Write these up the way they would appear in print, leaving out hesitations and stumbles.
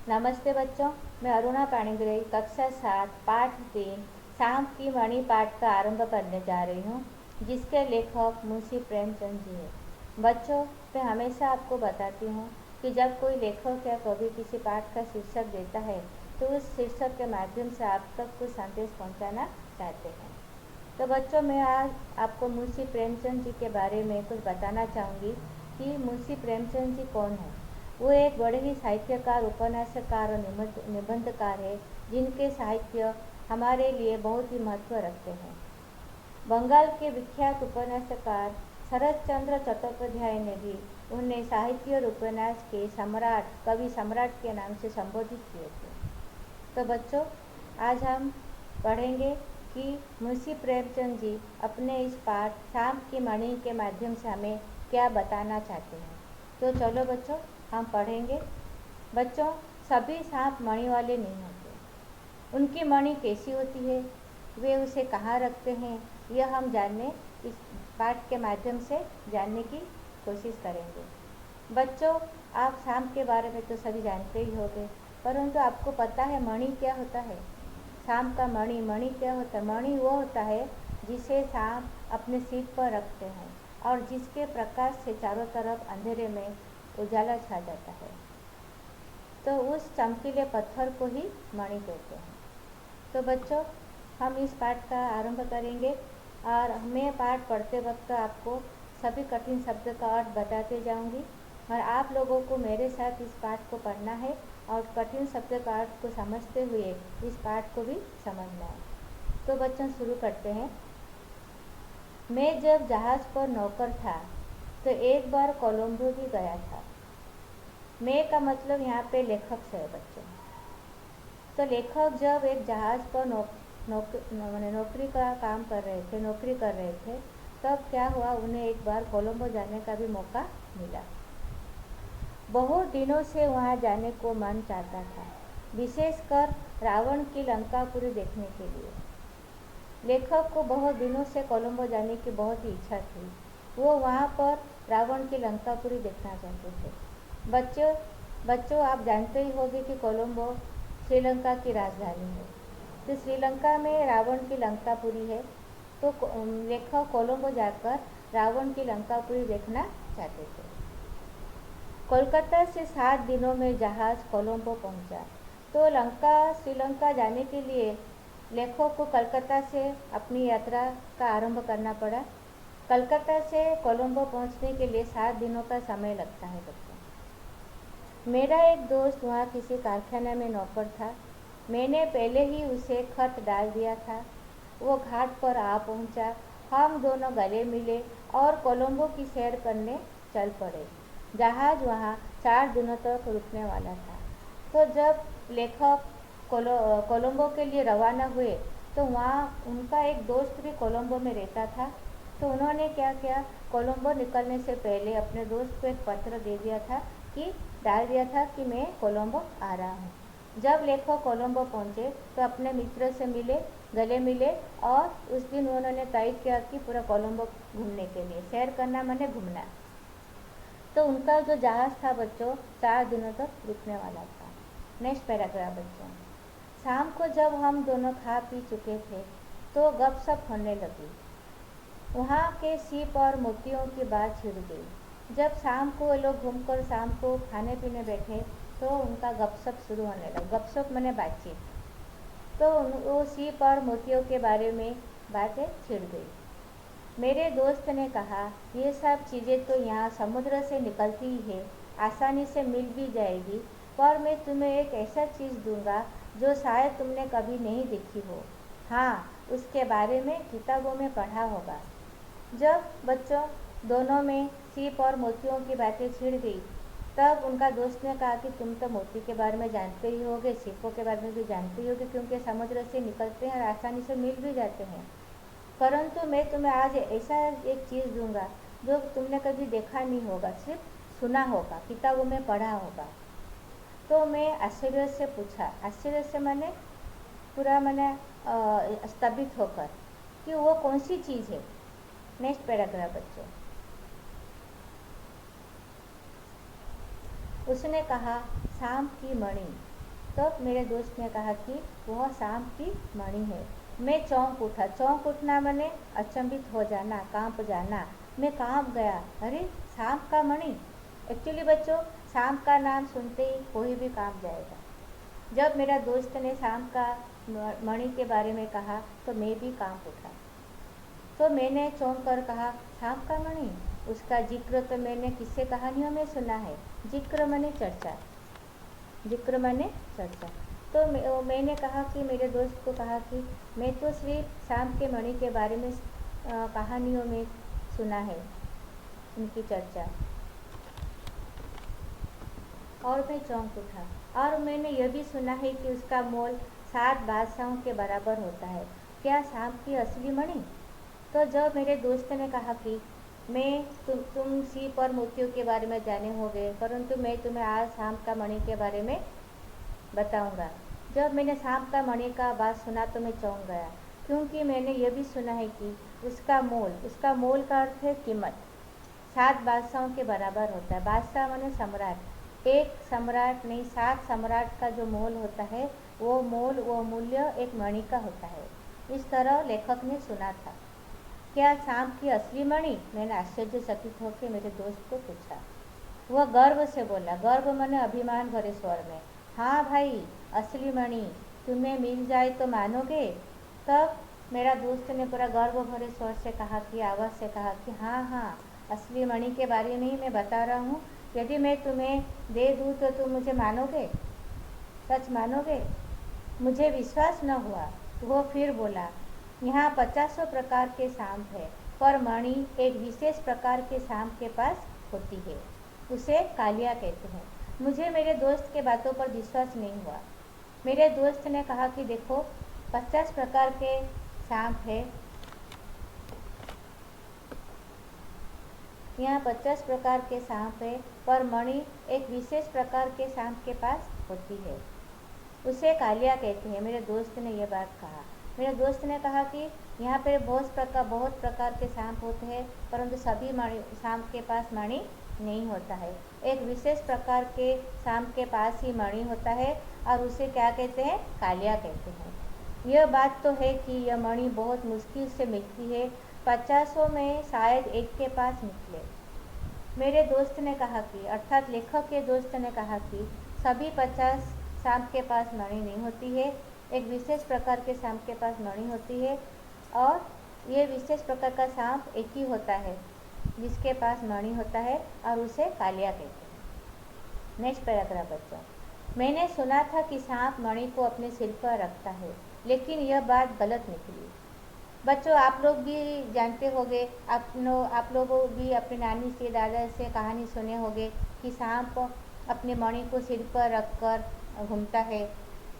नमस्ते बच्चों, मैं अरुणा पाणिग्राही कक्षा 7 पाठ 3 सांप की मणि पाठ का आरंभ करने जा रही हूँ, जिसके लेखक मुंशी प्रेमचंद जी हैं। बच्चों, मैं हमेशा आपको बताती हूँ कि जब कोई लेखक या कवि किसी पाठ का शीर्षक देता है तो उस शीर्षक के माध्यम से आप तक कुछ संदेश पहुँचाना चाहते हैं। तो बच्चों, मैं आज आपको मुंशी प्रेमचंद जी के बारे में कुछ बताना चाहूँगी कि मुंशी प्रेमचंद जी कौन है। वो एक बड़े ही साहित्यकार, उपन्यासकार और निबंधकार है, जिनके साहित्य हमारे लिए बहुत ही महत्व रखते हैं। बंगाल के विख्यात उपन्यासकार शरत चंद्र चट्टोपाध्याय ने भी उन्हें साहित्य और उपन्यास के सम्राट, कवि सम्राट के नाम से संबोधित किए थे। तो बच्चों, आज हम पढ़ेंगे कि मुंशी प्रेमचंद जी अपने इस पाठ सांप की मणि के माध्यम से हमें क्या बताना चाहते हैं। तो चलो बच्चों, हम पढ़ेंगे। बच्चों, सभी सांप मणि वाले नहीं होते। उनकी मणि कैसी होती है, वे उसे कहाँ रखते हैं, यह हम जानने इस पाठ के माध्यम से जानने की कोशिश करेंगे। बच्चों, आप सांप के बारे में तो सभी जानते ही होंगे, परंतु आपको पता है मणि क्या होता है? सांप का मणि क्या होता है? मणि वो होता है जिसे सांप अपने सिर पर रखते हैं और जिसके प्रकाश से चारों तरफ अंधेरे में उजाला छा जाता है। तो उस चमकीले पत्थर को ही मणि कहते हैं। तो बच्चों, हम इस पाठ का आरंभ करेंगे और मैं पाठ पढ़ते वक्त आपको सभी कठिन शब्द का अर्थ बताते जाऊंगी और आप लोगों को मेरे साथ इस पाठ को पढ़ना है और कठिन शब्द का अर्थ को समझते हुए इस पाठ को भी समझना है। तो बच्चों, शुरू करते हैं। मैं जब जहाज़ पर नौकर था तो एक बार कोलंबो भी गया था। मैं का मतलब यहाँ पे लेखक से है बच्चों। तो लेखक जब एक जहाज़ पर नौकरी का काम कर रहे थे, नौकरी कर रहे थे, तब क्या हुआ, उन्हें एक बार कोलंबो जाने का भी मौका मिला। बहुत दिनों से वहाँ जाने को मन चाहता था, विशेषकर रावण की लंकापुरी देखने के लिए। लेखक को बहुत दिनों से कोलंबो जाने की बहुत ही इच्छा थी। वो वहाँ पर रावण की लंकापुरी देखना चाहते थे। बच्चों, आप जानते ही होंगे कि कोलंबो श्रीलंका की राजधानी है। तो श्रीलंका में रावण की लंकापुरी है। तो लेखक कोलंबो जाकर रावण की लंकापुरी देखना चाहते थे। कोलकाता से 7 दिनों में जहाज़ कोलंबो पहुंचा। तो श्रीलंका जाने के लिए लेखक को कलकत्ता से अपनी यात्रा का आरंभ करना पड़ा। कलकत्ता से कोलंबो पहुंचने के लिए 7 दिनों का समय लगता है बच्चों। मेरा एक दोस्त वहाँ किसी कारखाने में नौकर था। मैंने पहले ही उसे खत डाल दिया था। वो घाट पर आ पहुँचा। हम दोनों गले मिले और कोलंबो की सैर करने चल पड़े। जहाज़ वहाँ 4 दिनों तक रुकने वाला था। तो जब लेखक कोलंबो के लिए रवाना हुए तो वहाँ उनका एक दोस्त भी कोलंबो में रहता था। तो उन्होंने क्या किया, कोलंबो निकलने से पहले अपने दोस्त को एक पत्र डाल दिया था कि मैं कोलंबो आ रहा हूँ। जब लेखक कोलंबो पहुँचे तो अपने मित्र से मिले, गले मिले और उस दिन उन्होंने तय किया कि पूरा कोलंबो घूमने के लिए, सैर करना माने घूमना। तो उनका जो जहाज़ था बच्चों 4 दिनों तक रुकने वाला था। नेक्स्ट पैराग्राफ बच्चों। शाम को जब हम दोनों खा पी चुके थे तो गपशप होने लगी। वहाँ के सीप और मोतियों की बात छिड़ गई। जब शाम को वो लोग घूमकर शाम को खाने पीने बैठे तो उनका गपशप शुरू होने लगा। गपशप माने बातचीत। तो वो सीप और मोतियों के बारे में बातें छिड़ गई। मेरे दोस्त ने कहा, ये सब चीज़ें तो यहाँ समुद्र से निकलती ही है, आसानी से मिल भी जाएगी, पर मैं तुम्हें एक ऐसा चीज़ दूंगा जो शायद तुमने कभी नहीं देखी हो। हाँ, उसके बारे में किताबों में पढ़ा होगा। जब बच्चों दोनों में सीप और मोतियों की बातें छिड़ गई, तब उनका दोस्त ने कहा कि तुम तो मोती के बारे में जानते ही होगे, सीपों के बारे में भी जानते ही होगे, क्योंकि समुद्र से निकलते हैं और आसानी से मिल भी जाते हैं। परंतु मैं तुम्हें आज ऐसा एक चीज़ दूंगा जो तुमने कभी देखा नहीं होगा, सिर्फ सुना होगा, किताबों में पढ़ा होगा। तो मैं आश्चर्य से पूछा, आश्चर्य से मैंने पूरा स्तंभित होकर, कि वो कौन सी चीज़ है। नेक्स्ट पैराग्राफ बच्चों। उसने कहा, सांप की मणि। तो मेरे दोस्त ने कहा कि वह सांप की मणि है। मैं चौंक उठा। चौंक उठना माने अचंभित हो जाना, कांप जाना। मैं कांप गया। अरे, सांप का मणि! एक्चुअली बच्चों, सांप का नाम सुनते ही कोई भी कांप जाएगा। जब मेरा दोस्त ने सांप का मणि के बारे में कहा तो मैं भी कांप उठा। तो मैंने चौंक कर कहा, सांप का मणि? उसका जिक्र तो मैंने किस्से कहानियों में सुना है। जिक्र माने चर्चा, जिक्र माने चर्चा। तो मैंने कहा कि मेरे दोस्त को कहा कि मैं तो सिर्फ सांप के मणि के बारे में कहानियों में सुना है, उनकी चर्चा। और मैं चौंक उठा। और मैंने यह भी सुना है कि उसका मोल 7 बादशाहों के बराबर होता है। क्या सांप की असली मणि? तो जब मेरे दोस्त ने कहा कि तुम सीप और मोतियों के बारे में जाने होगे, परंतु मैं तुम्हें आज सांप का मणि के बारे में बताऊंगा। जब मैंने सांप का मणि का बात सुना तो मैं चौंक गया, क्योंकि मैंने यह भी सुना है कि उसका मोल का अर्थ है कीमत, 7 बादशाहों के बराबर होता है। बादशाह माने सम्राट। एक सम्राट नहीं, 7 सम्राट का जो मोल होता है, वो मूल्य एक मणि का होता है। इस तरह लेखक ने सुना था। क्या सांप की असली मणि? मैंने आश्चर्यचकित होकर मेरे दोस्त को पूछा। वह गर्व से बोला, गर्व माने अभिमान भरे स्वर में, हाँ भाई, असली मणि। तुम्हें मिल जाए तो मानोगे? तब मेरा दोस्त ने पूरा गर्व भरे स्वर से कहा कि आवाज़ से कहा कि हाँ, असली मणि के बारे में ही मैं बता रहा हूँ। यदि मैं तुम्हें दे दूँ तो तुम मुझे मानोगे? सच मानोगे? मुझे विश्वास न हुआ। वो फिर बोला, यहाँ 50 प्रकार के सांप है, पर मणि एक विशेष प्रकार के सांप के पास होती है। उसे कालिया कहते हैं। मुझे मेरे दोस्त के बातों पर विश्वास नहीं हुआ। मेरे दोस्त ने कहा कि देखो, 50 प्रकार के सांप है, यहाँ 50 प्रकार के सांप है, पर मणि एक विशेष प्रकार के सांप के पास होती है। उसे कालिया कहते हैं। मेरे दोस्त ने यह बात कहा। मेरे दोस्त ने कहा कि यहाँ पर बहुत प्रकार के सांप होते हैं, परंतु सभी सांप के पास मणि नहीं होता है। एक विशेष प्रकार के सांप के पास ही मणि होता है, और उसे क्या कहते हैं? कालिया कहते हैं। यह बात तो है कि यह मणि बहुत मुश्किल से मिलती है, 50 में शायद एक के पास निकले। मेरे दोस्त ने कहा कि, अर्थात लेखक के दोस्त ने कहा कि सभी 50 सांप के पास मणि नहीं होती है, एक विशेष प्रकार के सांप के पास मणि होती है, और ये विशेष प्रकार का सांप एक ही होता है जिसके पास मणि होता है, और उसे कालिया कहते हैं। नेक्स्ट पैराग्राफ बच्चों। मैंने सुना था कि सांप मणि को अपने सिर पर रखता है, लेकिन यह बात गलत निकली। बच्चों, आप लोग भी जानते होंगे, आप लोगों भी अपने नानी से, दादा से कहानी सुने होंगे कि सांप अपने मणि को सिर पर रखकर घूमता है।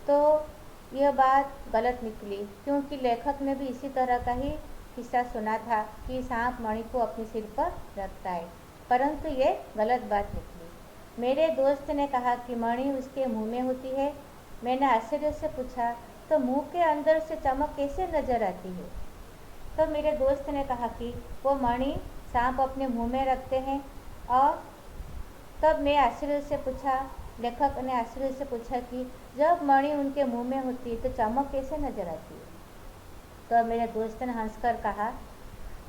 तो यह बात गलत निकली, क्योंकि लेखक ने भी इसी तरह का ही किस्सा सुना था कि सांप मणि को अपने सिर पर रखता है, परंतु ये गलत बात निकली। मेरे दोस्त ने कहा कि मणि उसके मुंह में होती है। मैंने आश्चर्य से पूछा, तो मुंह के अंदर से चमक कैसे नजर आती है? तो मेरे दोस्त ने कहा कि वो मणि सांप अपने मुंह में रखते हैं। और तब मैं आश्चर्य से पूछा, लेखक ने आश्चर्य से पूछा कि जब मणि उनके मुंह में होती है तो चमक कैसे नजर आती है? तो मेरे दोस्त ने हंसकर कहा,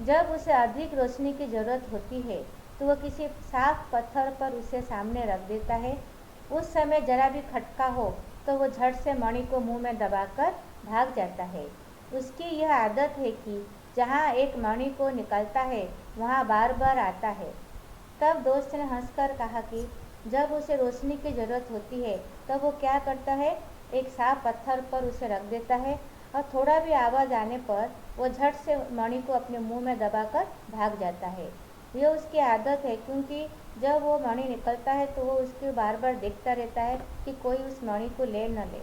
जब उसे अधिक रोशनी की ज़रूरत होती है तो वह किसी साफ पत्थर पर उसे सामने रख देता है। उस समय जरा भी खटका हो तो वो झट से मणि को मुंह में दबाकर भाग जाता है। उसकी यह आदत है कि जहाँ एक मणि को निकालता है वहाँ बार बार आता है। तब दोस्त ने हंसकर कहा कि जब उसे रोशनी की ज़रूरत होती है तब वो क्या करता है, एक साफ पत्थर पर उसे रख देता है, और थोड़ा भी आवाज़ आने पर वो झट से मणि को अपने मुंह में दबाकर भाग जाता है। यह उसकी आदत है, क्योंकि जब वो मणि निकलता है तो वो उसको बार बार देखता रहता है कि कोई उस मणि को ले न ले।